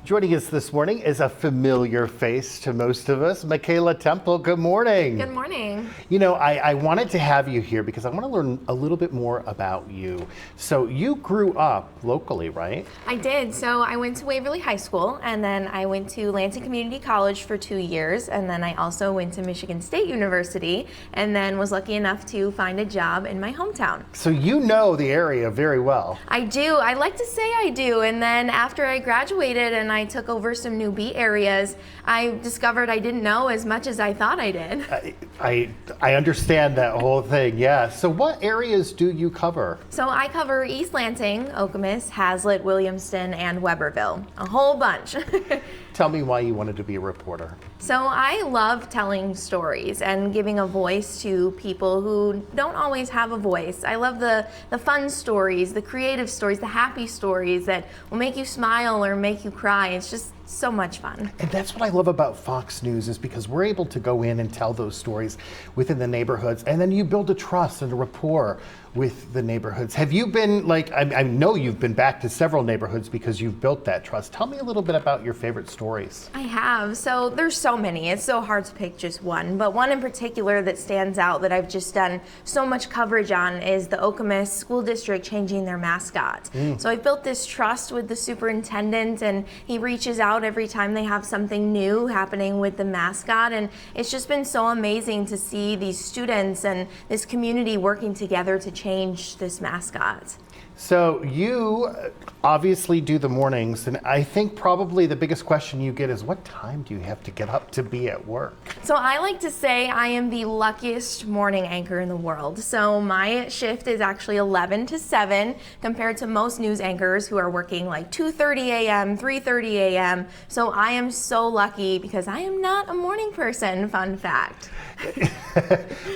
Joining us this morning is a familiar face to most of us, Mikayla Temple. Good morning. Good morning. You know, I wanted to have you here because I want to learn a little bit more about you. So you grew up locally, right? I did. So I went to Waverly High School, and then I went to Lansing Community College for 2 years, and then I also went to Michigan State University, and then was lucky enough to find a job in my hometown. So you know the area very well. I do. I like to say I do. And then after I graduated and I took over some new beat areas, I discovered I didn't know as much as I thought I did. I understand that whole thing, yeah. So what areas do you cover? So I cover East Lansing, Okemos, Hazlet, Williamston, and Weberville. A whole bunch. Tell me why you wanted to be a reporter. So I love telling stories and giving a voice to people who don't always have a voice. I love the fun stories, the creative stories, the happy stories that will make you smile or make you cry. It's just so much fun. And that's what I love about Fox News, is because we're able to go in and tell those stories within the neighborhoods, and then you build a trust and a rapport with the neighborhoods. Have you been, like, I know you've been back to several neighborhoods because you've built that trust. Tell me a little bit about your favorite stories. I have. So there's so many. It's so hard to pick just one, but one in particular that stands out that I've just done so much coverage on is the Okemos School District changing their mascot. So I built this trust with the superintendent, and he reaches out every time they have something new happening with the mascot, and it's just been so amazing to see these students and this community working together to change this mascot. So you obviously do the mornings, and I think probably the biggest question you get is, what time do you have to get up to be at work? So I like to say I am the luckiest morning anchor in the world. So my shift is actually 11 to 7 compared to most news anchors who are working like 2:30 a.m., 3:30 a.m. So I am so lucky because I am not a morning person, fun fact.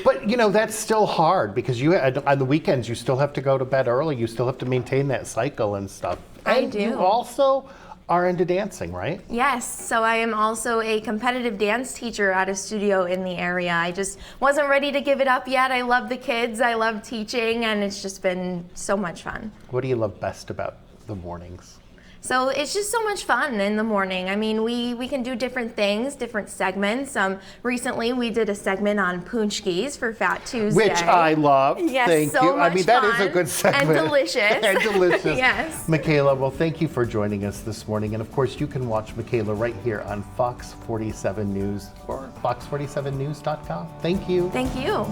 But you know, that's still hard because you on the weekends you still have to go to bed early, you still have to maintain that cycle and stuff. I And do. You also are into dancing, right? Yes, so I am also a competitive dance teacher at a studio in the area. I just wasn't ready to give it up yet. I love the kids, I love teaching, and it's just been so much fun. What do you love best about the mornings? So it's just so much fun in the morning. I mean, we can do different things, different segments. Recently we did a segment on punchkis for Fat Tuesday. Which I love. Yes, thank so you. much I mean, that is fun a good segment. and delicious. And delicious. Yes. Mikayla, well, thank you for joining us this morning. And of course, you can watch Mikayla right here on Fox 47 News or fox47news.com. Thank you. Thank you.